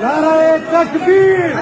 नाराए तकबीर,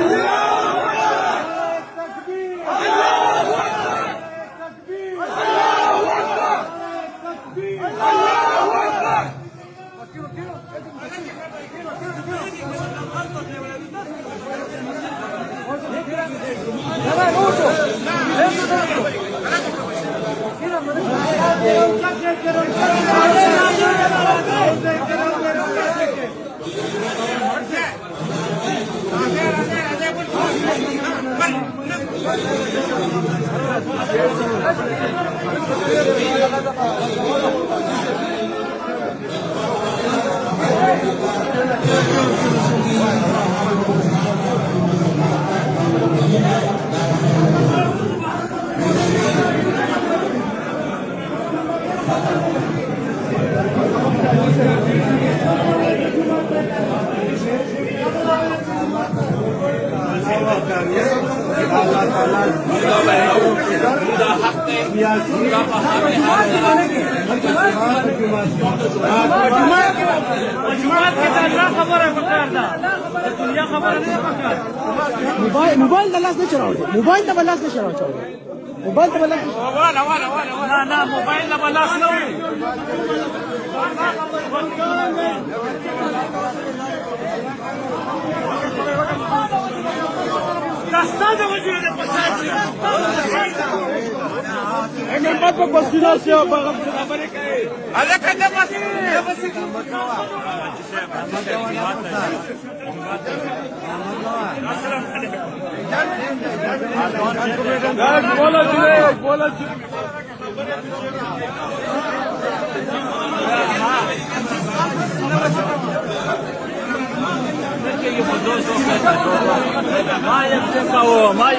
موبایل ته لاس نه چلاوئ، موبایل ته لاس نه چلاوئ، موبایل ته لاس نه، نه موبایل ته لاس نه وي. راستا د وجود په سر اگر مت په بسینا سے خبرې کوي هغه کده بس السلام علیکم بولا ما يمسكه ما